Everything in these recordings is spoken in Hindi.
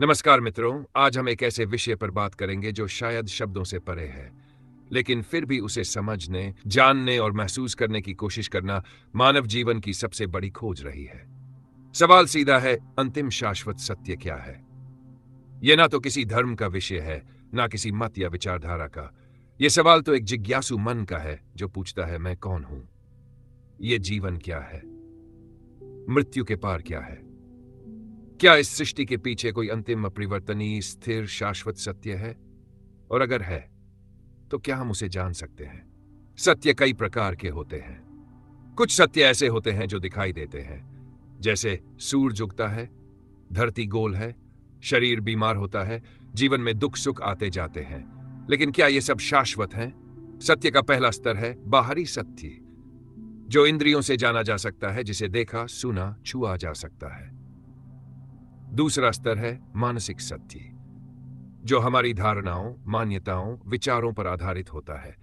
नमस्कार मित्रों, आज हम एक ऐसे विषय पर बात करेंगे जो शायद शब्दों से परे है, लेकिन फिर भी उसे समझने, जानने और महसूस करने की कोशिश करना मानव जीवन की सबसे बड़ी खोज रही है। सवाल सीधा है, अंतिम शाश्वत सत्य क्या है? यह ना तो किसी धर्म का विषय है, ना किसी मत या विचारधारा का। यह सवाल तो एक जिज्ञासु मन का है जो पूछता है, मैं कौन हूं? यह जीवन क्या है? मृत्यु के पार क्या है? क्या इस सृष्टि के पीछे कोई अंतिम अपरिवर्तनीय स्थिर शाश्वत सत्य है? और अगर है तो क्या हम उसे जान सकते हैं? सत्य कई प्रकार के होते हैं। कुछ सत्य ऐसे होते हैं जो दिखाई देते हैं, जैसे सूरज उगता है, धरती गोल है, शरीर बीमार होता है, जीवन में दुख सुख आते जाते हैं। लेकिन क्या ये सब शाश्वत हैं? सत्य का पहला स्तर है बाहरी सत्य, जो इंद्रियों से जाना जा सकता है, जिसे देखा सुना छुआ जा सकता है। दूसरा स्तर है मानसिक सत्य, जो हमारी धारणाओं, मान्यताओं, विचारों पर आधारित होता है।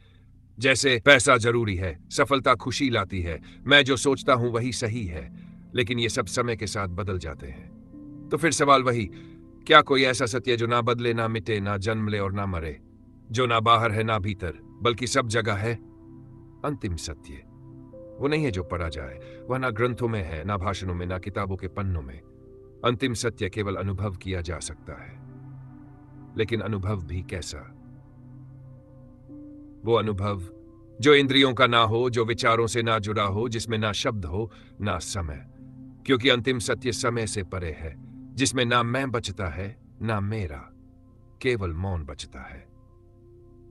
जैसे पैसा जरूरी है, सफलता खुशी लाती है, मैं जो सोचता हूं वही सही है। लेकिन ये सब समय के साथ बदल जाते हैं। तो फिर सवाल वही, क्या कोई ऐसा सत्य जो ना बदले, ना मिटे, ना जन्म ले और ना मरे, जो ना बाहर है ना भीतर, बल्कि सब जगह है? अंतिम सत्य वो नहीं है जो पढ़ा जाए, वह ना ग्रंथों में है, ना भाषणों में, ना किताबों के पन्नों में। अंतिम सत्य केवल अनुभव किया जा सकता है। लेकिन अनुभव भी कैसा? वो अनुभव जो इंद्रियों का ना हो, जो विचारों से ना जुड़ा हो, जिसमें ना शब्द हो ना समय। क्योंकि अंतिम सत्य समय से परे है, जिसमें ना मैं बचता है ना मेरा, केवल मौन बचता है।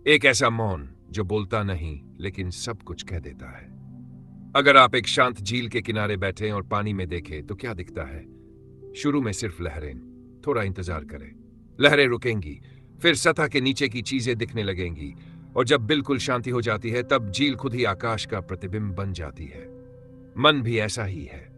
एक ऐसा मौन जो बोलता नहीं लेकिन सब कुछ कह देता है। अगर आप एक शांत झील के किनारे बैठे और पानी में देखें तो क्या दिखता है? शुरू में सिर्फ लहरें। थोड़ा इंतजार करें, लहरें रुकेंगी, फिर सतह के नीचे की चीजें दिखने लगेंगी, और जब बिल्कुल शांति हो जाती है तब झील खुद ही आकाश का प्रतिबिंब बन जाती है। मन भी ऐसा ही है।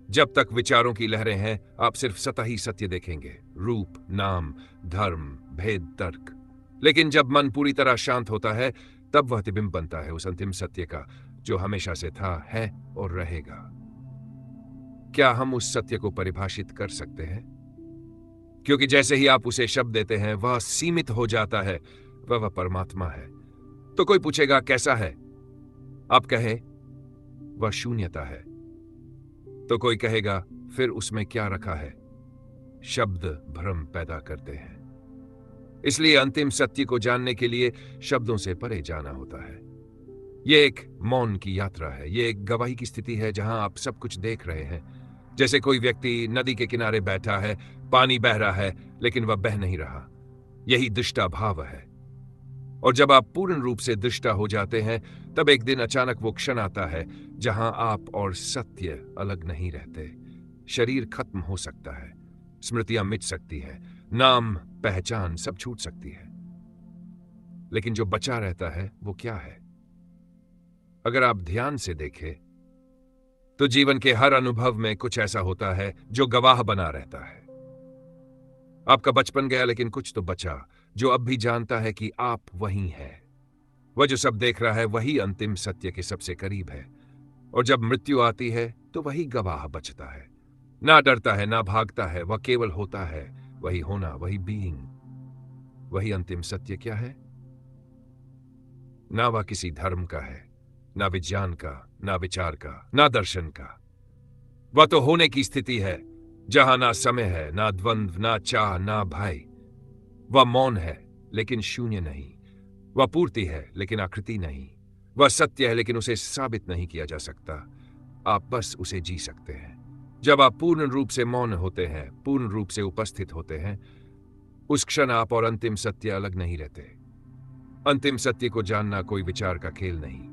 जब तक विचारों की लहरें हैं, आप सिर्फ सतही सत्य देखेंगे, रूप, नाम, धर्म, भेद, तर्क। लेकिन जब मन पूरी तरह शांत होता है, तब वह प्रतिबिंब बनता है उस अंतिम सत्य का, जो हमेशा से था, है और रहेगा। क्या हम उस सत्य को परिभाषित कर सकते हैं? क्योंकि जैसे ही आप उसे शब्द देते हैं, वह सीमित हो जाता है, वह परमात्मा है। तो कोई पूछेगा कैसा है? आप कहें वह शून्यता है। तो कोई कहेगा फिर उसमें क्या रखा है? शब्द भ्रम पैदा करते हैं। इसलिए अंतिम सत्य को जानने के लिए शब्दों से परे जाना होता है। यह एक मौन की यात्रा है, यह एक गवाही की स्थिति है जहां आप सब कुछ देख रहे हैं। जैसे कोई व्यक्ति नदी के किनारे बैठा है, पानी बह रहा है लेकिन वह बह नहीं रहा। यही दृष्टा भाव है। और जब आप पूर्ण रूप से दृष्टा हो जाते हैं, तब एक दिन अचानक वो क्षण आता है जहां आप और सत्य अलग नहीं रहते। शरीर खत्म हो सकता है, स्मृतियां मिट सकती है, नाम, पहचान सब छूट सकती है, लेकिन जो बचा रहता है वो क्या है? अगर आप ध्यान से देखें तो जीवन के हर अनुभव में कुछ ऐसा होता है जो गवाह बना रहता है। आपका बचपन गया लेकिन कुछ तो बचा, जो अब भी जानता है कि आप वही हैं। वह जो सब देख रहा है वही अंतिम सत्य के सबसे करीब है। और जब मृत्यु आती है तो वही गवाह बचता है। ना डरता है ना भागता है, वह केवल होता है। वही होना, वही बीइंग। वही अंतिम सत्य क्या है? ना वह किसी धर्म का है, ना विज्ञान का, ना विचार का, ना दर्शन का। वह तो होने की स्थिति है, जहां ना समय है, ना द्वंद्व, ना चाह, ना भय। वह मौन है लेकिन शून्य नहीं। वह पूर्ति है लेकिन आकृति नहीं। वह सत्य है लेकिन उसे साबित नहीं किया जा सकता। आप बस उसे जी सकते हैं। जब आप पूर्ण रूप से मौन होते हैं, पूर्ण रूप से उपस्थित होते हैं, उस क्षण आप और अंतिम सत्य अलग नहीं रहते। अंतिम सत्य को जानना कोई विचार का खेल नहीं,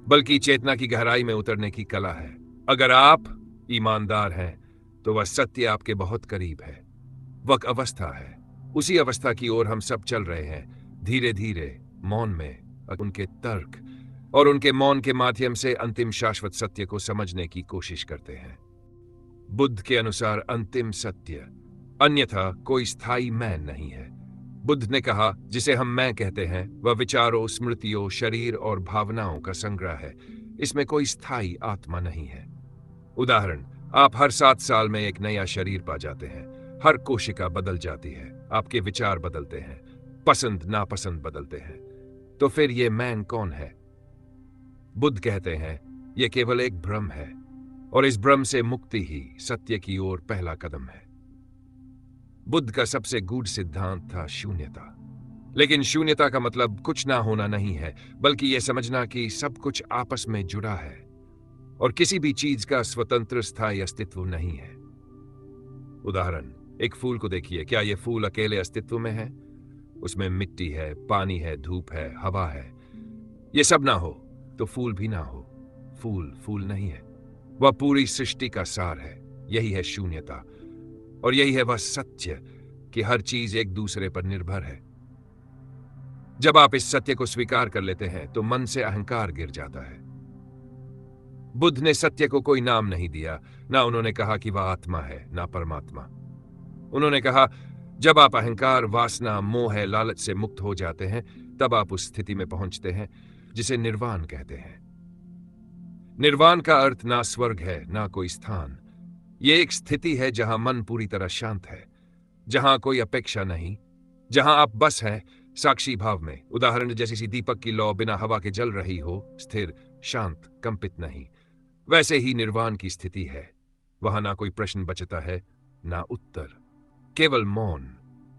बल्कि चेतना की गहराई में उतरने की कला है। अगर आप ईमानदार हैं तो वह सत्य आपके बहुत करीब है। वह अवस्था है, उसी अवस्था की ओर हम सब चल रहे हैं, धीरे धीरे, मौन में, उनके तर्क और उनके मौन के माध्यम से अंतिम शाश्वत सत्य को समझने की कोशिश करते हैं। बुद्ध के अनुसार अंतिम सत्य, अन्यथा कोई स्थायी मैं नहीं है। बुद्ध ने कहा, जिसे हम मैं कहते हैं, वह विचारों, स्मृतियों, शरीर और भावनाओं का संग्रह है। इसमें कोई स्थायी आत्मा नहीं है। उदाहरण, आप हर 7 साल में एक नया शरीर पा जाते हैं, हर कोशिका बदल जाती है, आपके विचार बदलते हैं, पसंद नापसंद बदलते हैं। तो फिर ये मैं कौन है? बुद्ध कहते हैं यह केवल एक भ्रम है, और इस भ्रम से मुक्ति ही सत्य की ओर पहला कदम है। बुद्ध का सबसे गूढ़ सिद्धांत था शून्यता। लेकिन शून्यता का मतलब कुछ ना होना नहीं है, बल्कि यह समझना कि सब कुछ आपस में जुड़ा है और किसी भी चीज का स्वतंत्र स्थायी अस्तित्व नहीं है। उदाहरण, एक फूल को देखिए। क्या यह फूल अकेले अस्तित्व में है? उसमें मिट्टी है, पानी है, धूप है, हवा है। ये सब ना हो तो फूल भी ना हो। फूल फूल नहीं है, वह पूरी सृष्टि का सार है। यही है शून्यता, और यही है वह सत्य कि हर चीज एक दूसरे पर निर्भर है। जब आप इस सत्य को स्वीकार कर लेते हैं तो मन से अहंकार गिर जाता है। बुद्ध ने सत्य को कोई नाम नहीं दिया, ना उन्होंने कहा कि वह आत्मा है, ना परमात्मा। उन्होंने कहा, जब आप अहंकार, वासना, मोह, लालच से मुक्त हो जाते हैं, तब आप उस स्थिति में पहुंचते हैं जिसे निर्वाण कहते हैं। निर्वाण का अर्थ ना स्वर्ग है, ना कोई स्थान। यह एक स्थिति है जहां मन पूरी तरह शांत है, जहां कोई अपेक्षा नहीं, जहां आप बस हैं साक्षी भाव में। उदाहरण, जैसी सी दीपक की लौ बिना हवा के जल रही हो, स्थिर, शांत, कंपित नहीं। वैसे ही निर्वाण की स्थिति है। वहां ना कोई प्रश्न बचता है, ना उत्तर, केवल मौन।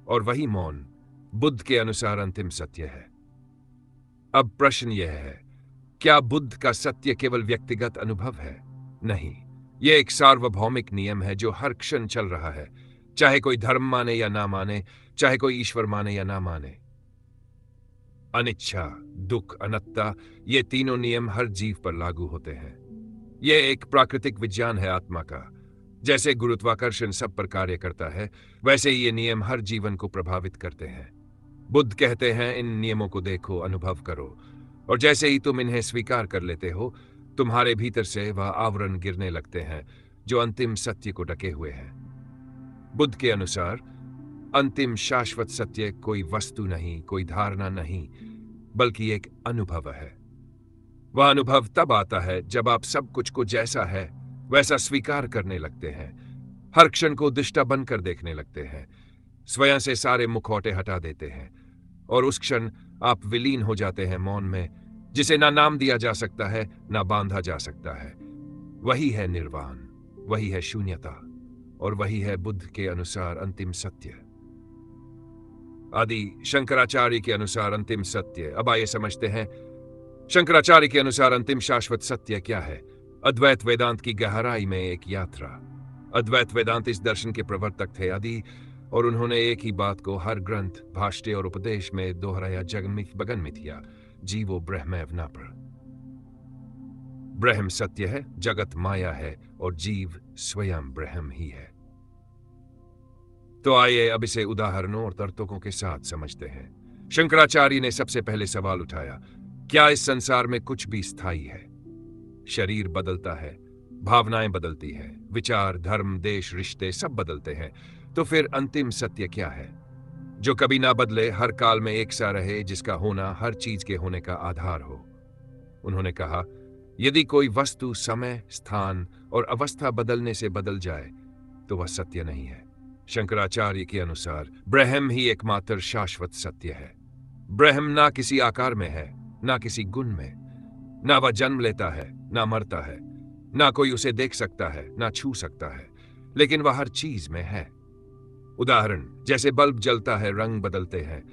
और वही मौन बुद्ध के अनुसार अंतिम सत्य है। अब प्रश्न यह है, क्या बुद्ध का सत्य केवल व्यक्तिगत अनुभव है? नहीं, यह एक सार्वभौमिक नियम है जो हर क्षण चल रहा है, चाहे कोई धर्म माने या ना माने, चाहे कोई ईश्वर माने या ना माने। अनिच्छा, दुख, अनत्ता, ये तीनों नियम हर जीव पर लागू होते हैं। यह एक प्राकृतिक विज्ञान है आत्मा का। जैसे गुरुत्वाकर्षण सब पर कार्य करता है, वैसे ही ये नियम हर जीवन को प्रभावित करते हैं। बुद्ध कहते हैं, इन नियमों को देखो, अनुभव करो, और जैसे ही तुम इन्हें स्वीकार कर लेते हो, तुम्हारे भीतर से वह आवरण गिरने लगते हैं जो अंतिम सत्य को ढके हुए हैं। बुद्ध के अनुसार अंतिम शाश्वत सत्य कोई वस्तु नहीं, कोई धारणा नहीं, बल्कि एक अनुभव है। वह अनुभव तब आता है जब आप सब कुछ को जैसा है वैसा स्वीकार करने लगते हैं, हर क्षण को दृष्टा बनकर देखने लगते हैं, स्वयं से सारे मुखौटे हटा देते हैं, और उस क्षण आप विलीन हो जाते हैं मौन में, जिसे ना नाम दिया जा सकता है, ना बांधा जा सकता है। वही है निर्वाण, वही है शून्यता, और वही है बुद्ध के अनुसार अंतिम सत्य। आदि शंकराचार्य के अनुसार अंतिम सत्य। अब आइए समझते हैं शंकराचार्य के अनुसार अंतिम शाश्वत सत्य क्या है। अद्वैत वेदांत की गहराई में एक यात्रा। अद्वैत वेदांत इस दर्शन के प्रवर्तक थे आदि, और उन्होंने एक ही बात को हर ग्रंथ, भाष्य और उपदेश में दोहराया, जगन्मिथ बगन मिथ्या, जीवो ब्रह्मैव नापर। ब्रह्म सत्य है, जगत माया है, और जीव स्वयं ब्रह्म ही है। तो आइए अब इसे उदाहरणों और तर्कों के साथ समझते हैं। शंकराचार्य ने सबसे पहले सवाल उठाया, क्या इस संसार में कुछ भी स्थायी है? शरीर बदलता है, भावनाएं बदलती हैं, विचार, धर्म, देश, रिश्ते सब बदलते हैं। तो फिर अंतिम सत्य क्या है जो कभी ना बदले, हर काल में एक सा रहे, जिसका होना हर चीज के होने का आधार हो? उन्होंने कहा, यदि कोई वस्तु समय, स्थान और अवस्था बदलने से बदल जाए तो वह सत्य नहीं है। शंकराचार्य के अनुसार ब्रह्म ही एकमात्र शाश्वत सत्य है। ब्रह्म ना किसी आकार में है, ना किसी गुण में, ना वह जन्म लेता है, ना मरता है, ना कोई उसे देख सकता है, ना छू सकता है, लेकिन वह हर चीज में है। उदाहरण, जैसे बल्ब जलता है, रंग बदलते हैं,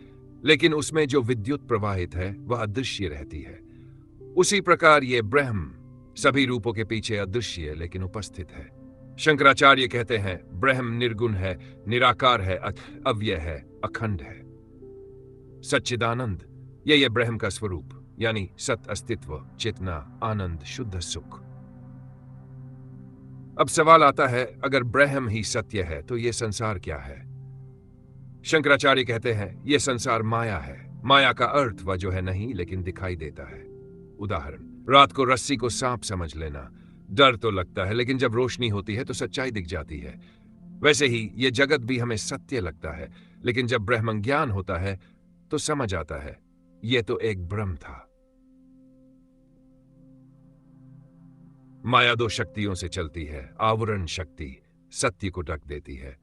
लेकिन उसमें जो विद्युत प्रवाहित है वह अदृश्य रहती है। उसी प्रकार ये ब्रह्म सभी रूपों के पीछे अदृश्य लेकिन उपस्थित है। शंकराचार्य कहते हैं, ब्रह्म निर्गुण है, निराकार है, अव्यय है, अखंड है, सच्चिदानंद। यह ब्रह्म का स्वरूप, यानी सत अस्तित्व, चेतना, आनंद, शुद्ध सुख। अब सवाल आता है, अगर ब्रह्म ही सत्य है तो यह संसार क्या है? शंकराचार्य कहते हैं, यह संसार माया है। माया का अर्थ वह जो है नहीं, लेकिन दिखाई देता है। उदाहरण, रात को रस्सी को सांप समझ लेना। डर तो लगता है, लेकिन जब रोशनी होती है तो सच्चाई दिख जाती है। वैसे ही यह जगत भी हमें सत्य लगता है, लेकिन जब ब्रह्म ज्ञान होता है तो समझ आता है यह तो एक भ्रम था। माया दो शक्तियों से चलती है। आवरण शक्ति सत्य को ढक देती है,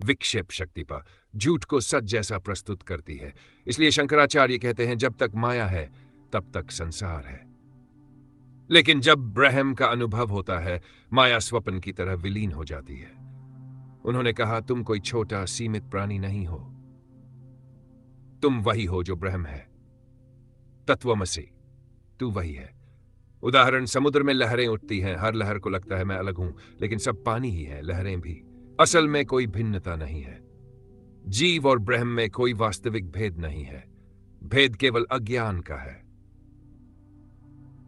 विक्षेप शक्ति पर झूठ को सच जैसा प्रस्तुत करती है। इसलिए शंकराचार्य कहते हैं जब तक माया है तब तक संसार है। लेकिन जब ब्रह्म का अनुभव होता है, माया स्वप्न की तरह विलीन हो जाती है। उन्होंने कहा, तुम कोई छोटा सीमित प्राणी नहीं हो, तुम वही हो जो ब्रह्म है। तत्वमसि, तू वही है। उदाहरण, समुद्र में लहरें उठती हैं, हर लहर को लगता है मैं अलग हूं, लेकिन सब पानी ही है, लहरें भी। असल में कोई भिन्नता नहीं है। जीव और ब्रह्म में कोई वास्तविक भेद नहीं है। भेद केवल अज्ञान का है।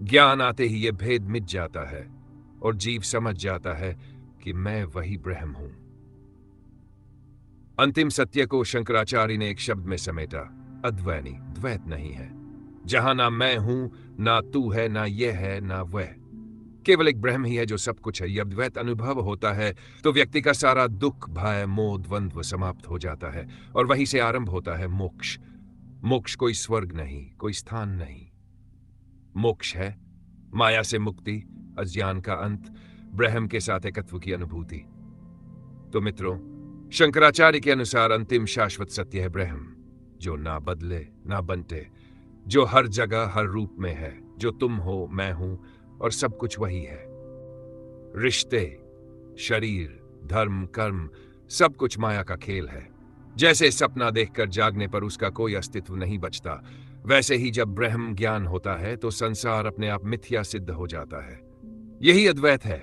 ज्ञान आते ही यह भेद मिट जाता है और जीव समझ जाता है कि मैं वही ब्रह्म हूं। अंतिम सत्य को शंकराचार्य ने एक शब्द में समेटा, अद्वैनी, द्वैत नहीं है। जहां ना मैं हूं, ना तू है, ना यह है, ना वह, केवल एक ब्रह्म ही है जो सब कुछ है। यह द्वैत अनुभव होता है तो व्यक्ति का सारा दुख, भय, मोह, द्वंद्व समाप्त हो जाता है और वहीं से आरंभ होता है मोक्ष। मोक्ष कोई स्वर्ग नहीं, कोई स्थान नहीं। मोक्ष है माया से मुक्ति, अज्ञान का अंत, ब्रह्म के साथ एकत्व की अनुभूति। तो मित्रों, शंकराचार्य के अनुसार अंतिम शाश्वत सत्य है ब्रह्म, जो ना बदले ना बनते, जो हर जगह हर रूप में है, जो तुम हो, मैं हूं और सब कुछ वही है। रिश्ते, शरीर, धर्म, कर्म, सब कुछ माया का खेल है। जैसे सपना देखकर जागने पर उसका कोई अस्तित्व नहीं बचता, वैसे ही जब ब्रह्म ज्ञान होता है तो संसार अपने आप मिथ्या सिद्ध हो जाता है। यही अद्वैत है,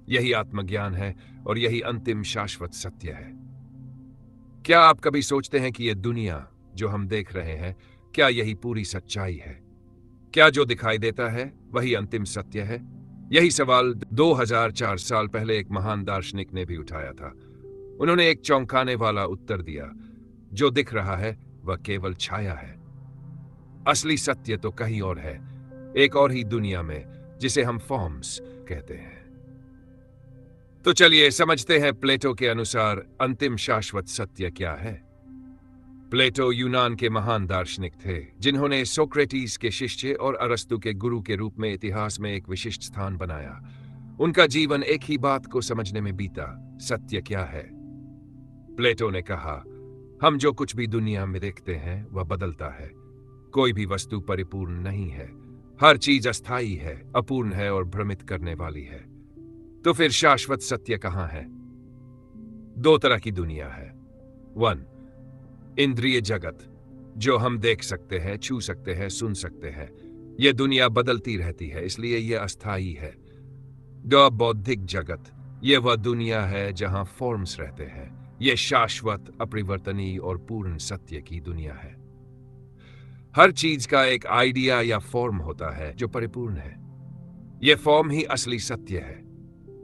यही आत्मज्ञान है और यही अंतिम शाश्वत सत्य है। क्या आप कभी सोचते हैं कि यह दुनिया जो हम देख रहे हैं, क्या यही पूरी सच्चाई है? क्या जो दिखाई देता है वही अंतिम सत्य है? यही सवाल 2004 साल पहले एक महान दार्शनिक ने भी उठाया था। उन्होंने एक चौंकाने वाला उत्तर दिया, जो दिख रहा है वह केवल छाया है। असली सत्य तो कहीं और है, एक और ही दुनिया में, जिसे हम फॉर्म्स कहते हैं। तो चलिए समझते हैं प्लेटो के अनुसार अंतिम शाश्वत सत्य क्या है। प्लेटो यूनान के महान दार्शनिक थे, जिन्होंने सोक्रेटिस के शिष्य और अरस्तु के गुरु के रूप में इतिहास में एक विशिष्ट स्थान बनाया। उनका जीवन एक ही बात को समझने में बीता, सत्य क्या है। प्लेटो ने कहा, हम जो कुछ भी दुनिया में देखते हैं वह बदलता है। कोई भी वस्तु परिपूर्ण नहीं है, हर चीज अस्थायी है, अपूर्ण है और भ्रमित करने वाली है। तो फिर शाश्वत सत्य कहां है? दो तरह की दुनिया है। 1, इंद्रिय जगत, जो हम देख सकते हैं, छू सकते हैं, सुन सकते हैं। यह दुनिया बदलती रहती है, इसलिए यह अस्थायी है। 2, बौद्धिक जगत, यह वह दुनिया है जहां फॉर्म्स रहते हैं। यह शाश्वत, अपरिवर्तनीय और पूर्ण सत्य की दुनिया है। हर चीज का एक आइडिया या फॉर्म होता है जो परिपूर्ण है। यह फॉर्म ही असली सत्य है।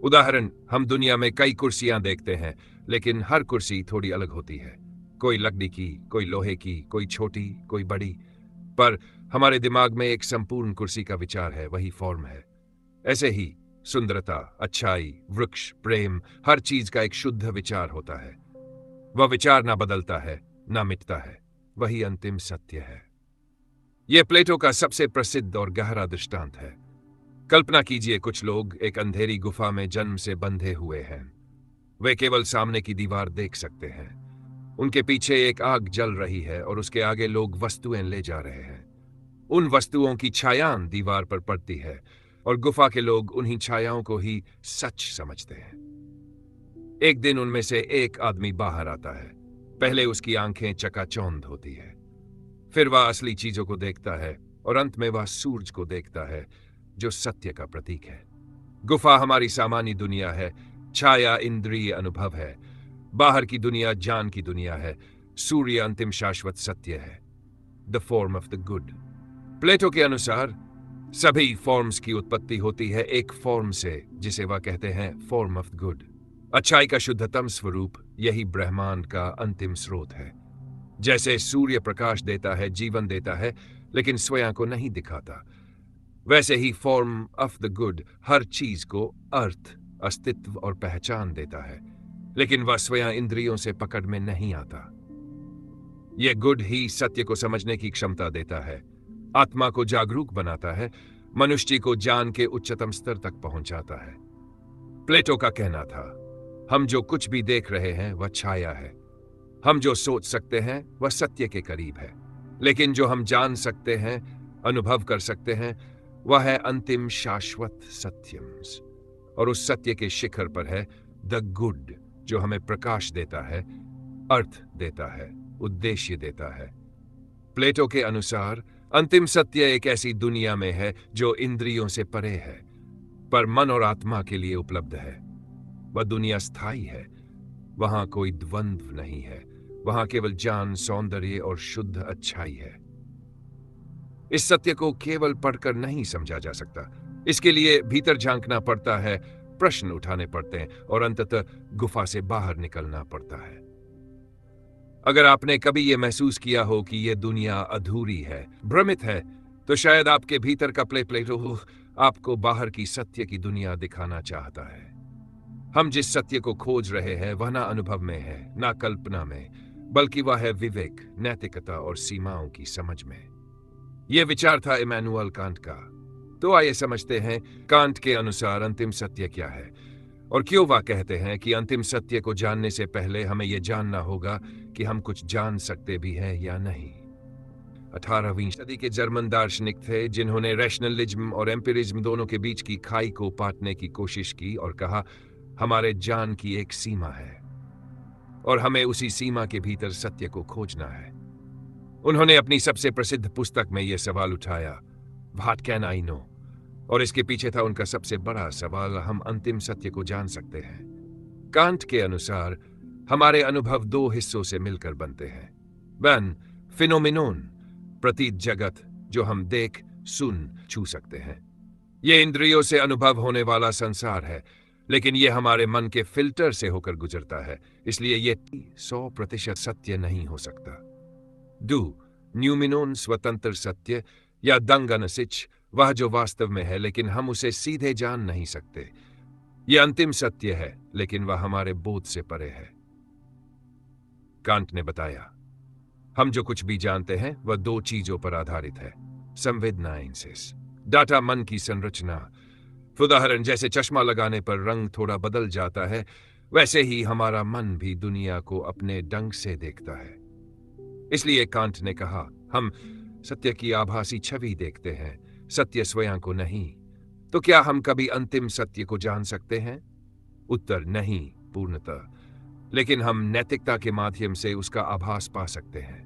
उदाहरण, हम दुनिया में कई कुर्सियां देखते हैं, लेकिन हर कुर्सी थोड़ी अलग होती है। कोई लकड़ी की, कोई लोहे की, कोई छोटी, कोई बड़ी, पर हमारे दिमाग में एक संपूर्ण कुर्सी का विचार है, वही फॉर्म है। ऐसे ही सुंदरता, अच्छाई, वृक्ष, प्रेम, हर चीज का एक शुद्ध विचार होता है। वह विचार ना बदलता है, ना मिटता है, वही अंतिम सत्य है। यह प्लेटो का सबसे प्रसिद्ध और गहरा दृष्टांत है। कल्पना कीजिए, कुछ लोग एक अंधेरी गुफा में जन्म से बंधे हुए हैं। वे केवल सामने की दीवार देख सकते हैं। उनके पीछे एक आग जल रही है और उसके आगे लोग वस्तुएं ले जा रहे हैं। उन वस्तुओं की छायाएं दीवार पर पड़ती है और गुफा के लोग उन्हीं छायाओं को ही सच समझते हैं। एक दिन उनमें से एक आदमी बाहर आता है। पहले उसकी आंखें चकाचौंध होती है, फिर वह असली चीजों को देखता है और अंत में वह सूरज को देखता है, जो सत्य का प्रतीक है। गुफा हमारी सामान्य दुनिया है, छाया इंद्रिय अनुभव है, बाहर की दुनिया ज्ञान की दुनिया है, सूर्य अंतिम शाश्वत सत्य है, the form of the good. Plato के अनुसार सभी फॉर्म्स की उत्पत्ति होती है एक फॉर्म से, जिसे वह कहते हैं फॉर्म ऑफ गुड। अच्छाई का शुद्धतम स्वरूप यही ब्रह्मांड का अंतिम स्रोत है। जैसे सूर्य प्रकाश देता है, जीवन देता है, लेकिन स्वयं को नहीं दिखाता, वैसे ही फॉर्म ऑफ द गुड हर चीज को अर्थ, अस्तित्व और पहचान देता है, लेकिन वह स्वयं इंद्रियों से पकड़ में नहीं आता। यह गुड ही सत्य को समझने की क्षमता देता है, आत्मा को जागरूक बनाता है, मनुष्य को ज्ञान के उच्चतम स्तर तक पहुंचाता है। प्लेटो का कहना था, हम जो कुछ भी देख रहे हैं वह छाया है। हम जो सोच सकते हैं वह सत्य के करीब है, लेकिन जो हम जान सकते हैं, अनुभव कर सकते हैं, वह है अंतिम शाश्वत सत्यम। और उस सत्य के शिखर पर है द गुड, जो हमें प्रकाश देता है, अर्थ देता है, उद्देश्य देता है। प्लेटो के अनुसार अंतिम सत्य एक ऐसी दुनिया में है जो इंद्रियों से परे है, पर मन और आत्मा के लिए उपलब्ध है। वह दुनिया स्थायी है, वहां कोई द्वंद्व नहीं है, वहां केवल ज्ञान, सौंदर्य और शुद्ध अच्छाई है। इस सत्य को केवल पढ़कर नहीं समझा जा सकता, इसके लिए भीतर झांकना पड़ता है, प्रश्न उठाने पड़ते हैं और अंततः गुफा से बाहर निकलना पड़ता है। अगर आपने कभी यह महसूस किया हो कि यह दुनिया अधूरी है, भ्रमित है, तो शायद आपके भीतर का प्लेटो आपको बाहर की सत्य की दुनिया दिखाना चाहता है। हम जिस सत्य को खोज रहे हैं वह ना अनुभव में है, ना कल्पना में, बल्कि वह है विवेक, नैतिकता और सीमाओं की समझ में। यह विचार था इमैनुअल कांट का। तो आइए समझते हैं कांट के अनुसार अंतिम सत्य क्या है और क्यों वह कहते हैं कि अंतिम सत्य को जानने से पहले हमें यह जानना होगा कि हम कुछ जान सकते भी हैं या नहीं। 18वीं सदी के जर्मन दार्शनिक थे जिन्होंने रैशनलिज्म और एम्पिरिज्म दोनों के बीच की खाई को पाटने की कोशिश की और कहा, हमारे ज्ञान की एक सीमा है और हमें उसी सीमा के भीतर सत्य को खोजना है। उन्होंने अपनी सबसे प्रसिद्ध पुस्तक में यह सवाल उठाया, व्हाट कैन आई नो? और इसके पीछे था उनका सबसे बड़ा सवाल, हम अंतिम सत्य को जान सकते हैं। कांट के अनुसार हमारे अनुभव दो हिस्सों से मिलकर बनते हैं। वन, फिनोमिनोन, प्रतीत जगत, जो हम देख, सुन, छू सकते हैं। यह इंद्रियों से अनुभव होने वाला संसार है, लेकिन यह हमारे मन के फिल्टर से होकर गुजरता है, इसलिए यह 100% सत्य नहीं हो सकता। डू, न्यूमिनोन, स्वतंत्र सत्य या दंगनसिच, वह जो वास्तव में है लेकिन हम उसे सीधे जान नहीं सकते। यह अंतिम सत्य है, लेकिन वह हमारे बोध से परे है। कांट ने बताया, हम जो कुछ भी जानते हैं वह दो चीजों पर आधारित है, संवेदनाएं, डाटा, मन की संरचना। उदाहरण, जैसे चश्मा लगाने पर रंग थोड़ा बदल जाता है, वैसे ही हमारा मन भी दुनिया को अपने ढंग से देखता है। इसलिए कांट ने कहा, हम सत्य की आभासी छवि देखते हैं, सत्य स्वयं को नहीं। तो क्या हम कभी अंतिम सत्य को जान सकते हैं? उत्तर, नहीं पूर्णतः, लेकिन हम नैतिकता के माध्यम से उसका आभास पा सकते हैं।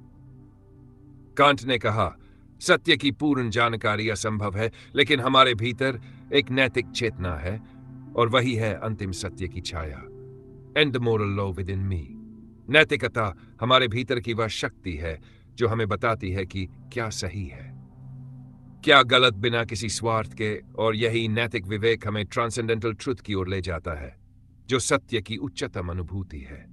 कांट ने कहा, सत्य की पूर्ण जानकारी असंभव है, लेकिन हमारे भीतर एक नैतिक चेतना है और वही है अंतिम सत्य की छाया, and the moral law within me. नैतिकता हमारे भीतर की वह शक्ति है जो हमें बताती है कि क्या सही है, क्या गलत, बिना किसी स्वार्थ के, और यही नैतिक विवेक हमें ट्रांसेंडेंटल ट्रुथ की ओर ले जाता है, जो सत्य की उच्चतम अनुभूति है।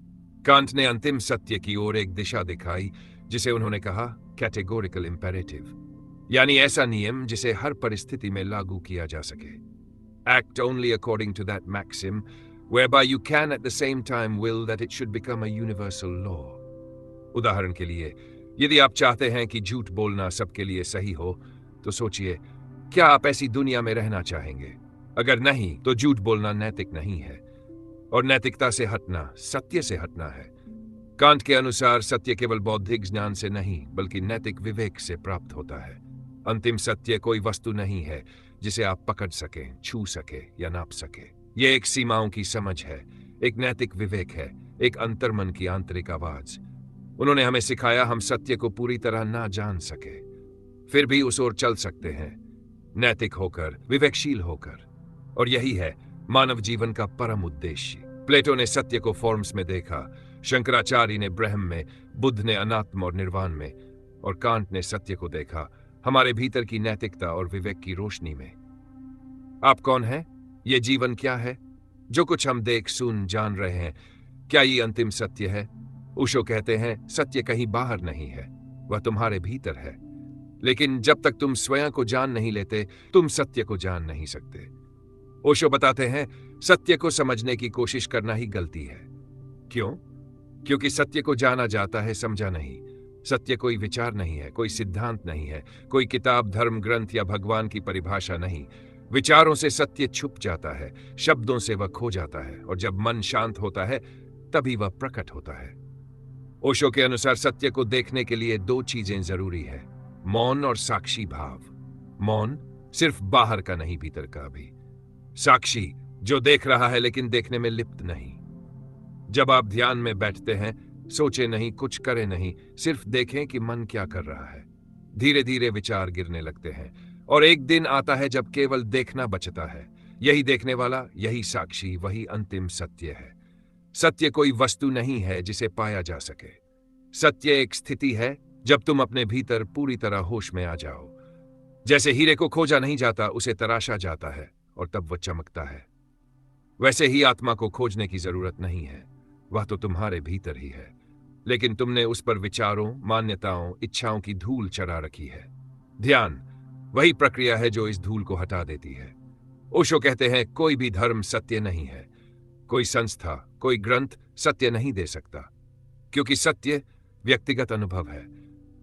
कांट ने अंतिम सत्य की ओर एक दिशा दिखाई जिसे उन्होंने कहा कैटेगोरिकल इंपेरेटिव, यानी ऐसा नियम जिसे हर परिस्थिति में लागू किया जा सके। Act only according to that maxim, whereby you can at the same time will that it should become a universal law. उदाहरण के लिए, यदि आप चाहते हैं कि झूठ बोलना सबके लिए सही हो, तो सोचिए, क्या आप ऐसी दुनिया में रहना चाहेंगे? अगर नहीं, तो झूठ बोलना नैतिक नहीं है, और नैतिकता से हटना सत्य से हटना है। कांट के अनुसार सत्य केवल बौद्धिक ज्ञान से नहीं, बल्कि नैतिक विवेक से प्राप्त होता है। अंतिम सत्य कोई वस्तु नहीं है जिसे आप पकड़ सकें, छू सके या नाप सके। यह एक सीमाओं की समझ है, एक नैतिक विवेक है, एक अंतर्मन की आंतरिक आवाज। उन्होंने हमें सिखाया, हम सत्य को पूरी तरह ना जान सके, फिर भी उस ओर चल सकते हैं, नैतिक होकर, विवेकशील होकर। और यही है मानव जीवन का परम उद्देश्य। प्लेटो ने सत्य को फॉर्म्स में देखा, शंकराचार्य ने ब्रह्म में, बुद्ध ने अनात्म और निर्वाण में, और कांट ने सत्य को देखा हमारे भीतर की नैतिकता और विवेक की रोशनी में। आप कौन हैं? ये जीवन क्या है? जो कुछ हम देख, सुन, जान रहे हैं, क्या ये अंतिम सत्य है? ओशो कहते हैं, सत्य कहीं बाहर नहीं है, वह तुम्हारे भीतर है। लेकिन जब तक तुम स्वयं को जान नहीं लेते, तुम सत्य को जान नहीं सकते। ओशो बताते हैं, सत्य को समझने की कोशिश करना ही गलती है। क्यों? क्योंकि सत्य को जाना जाता है, समझा नहीं। सत्य कोई विचार नहीं है, कोई सिद्धांत नहीं है, कोई किताब, धर्म ग्रंथ या भगवान की परिभाषा नहीं। विचारों से सत्य छुप जाता है, शब्दों से वह खो जाता है, और जब मन शांत होता है तभी वह प्रकट होता है। ओशो के अनुसार सत्य को देखने के लिए दो चीजें जरूरी है, मौन और साक्षी भाव। मौन सिर्फ बाहर का नहीं, भीतर का भी। साक्षी जो देख रहा है लेकिन देखने में लिप्त नहीं। जब आप ध्यान में बैठते हैं, सोचे नहीं, कुछ करे नहीं, सिर्फ देखें कि मन क्या कर रहा है। धीरे धीरे विचार गिरने लगते हैं, और एक दिन आता है जब केवल देखना बचता है। यही देखने वाला, यही साक्षी, वही अंतिम सत्य है। सत्य कोई वस्तु नहीं है जिसे पाया जा सके। सत्य एक स्थिति है जब तुम अपने भीतर पूरी तरह होश में आ जाओ। जैसे हीरे को खोजा नहीं जाता, उसे तराशा जाता है और तब वह चमकता है। वैसे ही आत्मा को खोजने की जरूरत नहीं है, वह तो तुम्हारे भीतर ही है, लेकिन तुमने उस पर विचारों, मान्यताओं, इच्छाओं की धूल चढ़ा रखी है। ध्यान वही प्रक्रिया है जो इस धूल को हटा देती है। ओशो कहते हैं, कोई भी धर्म सत्य नहीं है, कोई संस्था, कोई ग्रंथ सत्य नहीं दे सकता, क्योंकि सत्य व्यक्तिगत अनुभव है।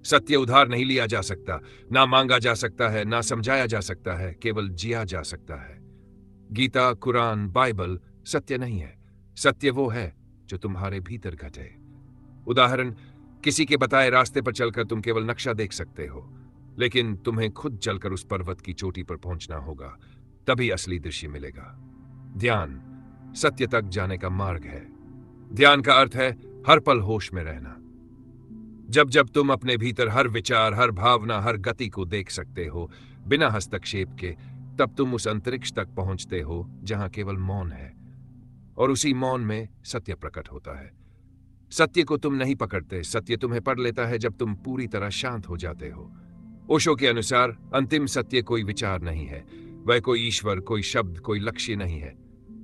सत्य उधार नहीं लिया जा सकता, ना मांगा जा सकता है, ना समझाया जा सकता है, केवल जिया जा सकता है। गीता, कुरान, बाइबल सत्य नहीं है। सत्य वो है जो तुम्हारे भीतर घटे। उदाहरण, किसी के बताए रास्ते पर चलकर तुम केवल नक्शा देख सकते हो, लेकिन तुम्हें खुद चलकर उस पर्वत की चोटी पर पहुंचना होगा, तभी असली दृश्य मिलेगा। ध्यान सत्य तक जाने का मार्ग है। ध्यान का अर्थ है हर पल होश में रहना। जब जब तुम अपने भीतर हर विचार, हर भावना, हर गति को देख सकते हो बिना हस्तक्षेप के, तब तुम उस अंतरिक्ष तक पहुंचते हो जहां केवल मौन है, और उसी मौन में सत्य प्रकट होता है। सत्य को तुम नहीं पकड़ते, सत्य तुम्हें पढ़ लेता है जब तुम पूरी तरह शांत हो जाते हो। ओशो के अनुसार अंतिम सत्य कोई विचार नहीं है, वह कोई ईश्वर, कोई शब्द, कोई लक्ष्य नहीं है।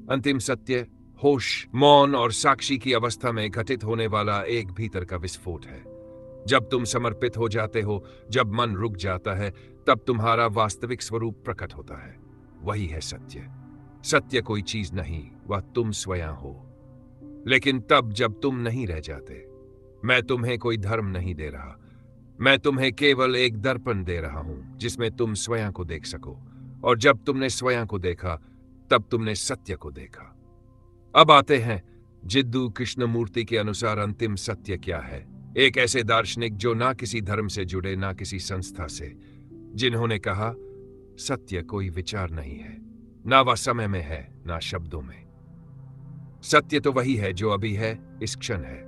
अंतिम सत्य होश, मौन और साक्षी की अवस्था में घटित होने वाला एक भीतर का विस्फोट है। जब तुम समर्पित हो जाते हो, जब मन रुक जाता है, तब तुम्हारा वास्तविक स्वरूप प्रकट होता है। वही है सत्य। सत्य कोई चीज नहीं, वह तुम स्वयं हो। लेकिन तब जब तुम नहीं रह जाते। मैं तुम्हें कोई धर्म नहीं दे रहा, मैं तुम्हें केवल एक दर्पण दे रहा हूं जिसमें तुम स्वयं को देख सको, और जब तुमने स्वयं को देखा तब तुमने सत्य को देखा। अब आते हैं जिद्दू कृष्णमूर्ति के अनुसार अंतिम सत्य क्या है। एक ऐसे दार्शनिक जो ना किसी धर्म से जुड़े, ना किसी संस्था से, जिन्होंने कहा सत्य कोई विचार नहीं है, ना वह समय में है, ना शब्दों में। सत्य तो वही है जो अभी है, इस क्षण है।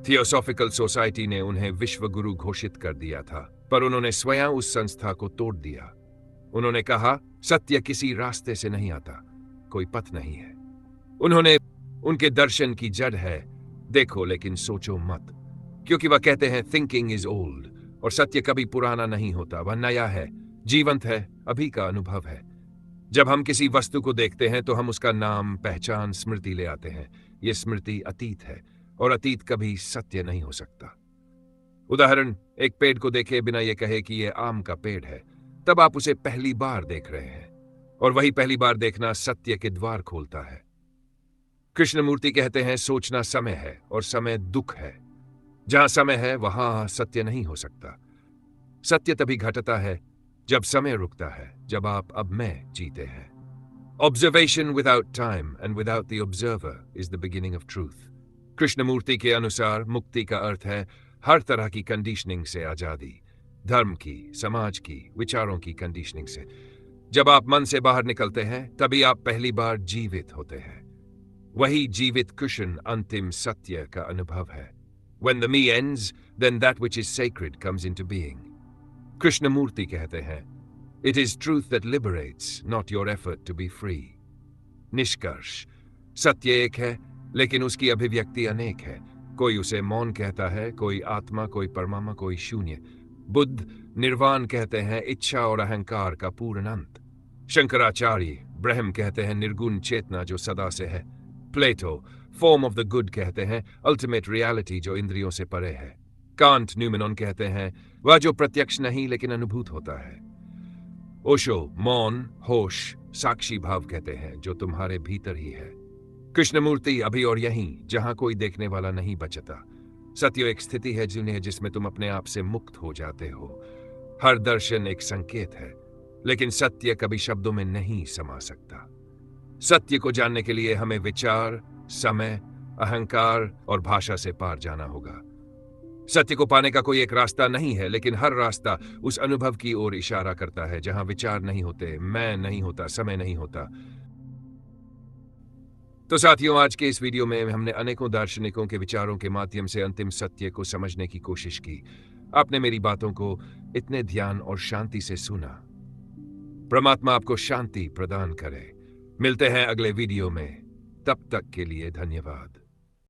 थियोसॉफिकल सोसाइटी ने उन्हें विश्व गुरु घोषित कर दिया था, पर उन्होंने स्वयं उस संस्था को तोड़ दिया। उन्होंने कहा सत्य किसी रास्ते से नहीं आता, कोई पथ नहीं है। उन्होंने उनके दर्शन की जड़ है, देखो लेकिन सोचो मत, क्योंकि वह कहते हैं थिंकिंग इज ओल्ड, और सत्य कभी पुराना नहीं होता, वह नया है, जीवंत है, अभी का अनुभव है। जब हम किसी वस्तु को देखते हैं तो हम उसका नाम, पहचान, स्मृति ले आते हैं। यह स्मृति अतीत है, और अतीत कभी सत्य नहीं हो सकता। उदाहरण, एक पेड़ को देखे बिना यह कहे कि यह आम का पेड़ है, तब आप उसे पहली बार देख रहे हैं, और वही पहली बार देखना सत्य के द्वार खोलता है। कृष्णमूर्ति कहते हैं सोचना समय है और समय दुख है। जहां समय है वहां सत्य नहीं हो सकता। सत्य तभी घटता है जब समय रुकता है, जब आप अब मैं जीते हैं। Observation without time and without the observer is the beginning of truth. Krishnamurti के अनुसार मुक्ति का अर्थ है हर तरह की कंडीशनिंग से आजादी, धर्म की, समाज की, विचारों की कंडीशनिंग से। जब आप मन से बाहर निकलते हैं तभी आप पहली बार जीवित होते हैं। वही जीवित कृष्ण अंतिम सत्य का अनुभव है। When the me ends, then that which is sacred comes into being. Krishnamurthy कहते हैं, It is truth that liberates, not your effort to be free. निष्कर्ष, सत्य एक है, लेकिन उसकी अभिव्यक्ति अनेक है। कोई उसे मौन कहता है, कोई आत्मा, कोई परमात्मा, कोई शून्य। बुद्ध निर्वाण कहते हैं इच्छा और अहंकार का पूर्ण अंत। शंकराचार्य ब्रह्म कहते हैं निर्गुण चेतना जो सदा से है। प्लेटो फॉर्म ऑफ द गुड कहते हैं अल्टीमेट रियलिटी जो इंद्रियों से परे है। कांट न्यूमेनॉन कहते हैं वह जो प्रत्यक्ष नहीं लेकिन अनुभूत होता है। ओशो मौन, होश, साक्षी भाव कहते हैं जो तुम्हारे भीतर ही है। कृष्णमूर्ति अभी और यहीं जहां कोई देखने वाला नहीं बचता। सत्य एक स्थिति है जिसमें तुम अपने आप से मुक्त हो जाते हो। हर दर्शन एक संकेत है, लेकिन सत्य कभी शब्दों में नहीं समा सकता। सत्य को जानने के लिए हमें विचार, समय, अहंकार और भाषा से पार जाना होगा। सत्य को पाने का कोई एक रास्ता नहीं है, लेकिन हर रास्ता उस अनुभव की ओर इशारा करता है जहां विचार नहीं होते, मैं नहीं होता, समय नहीं होता। तो साथियों, आज के इस वीडियो में हमने अनेकों दार्शनिकों के विचारों के माध्यम से अंतिम सत्य को समझने की कोशिश की। आपने मेरी बातों को इतने ध्यान और शांति से सुना। परमात्मा आपको शांति प्रदान करे। मिलते हैं अगले वीडियो में। तब तक के लिए धन्यवाद।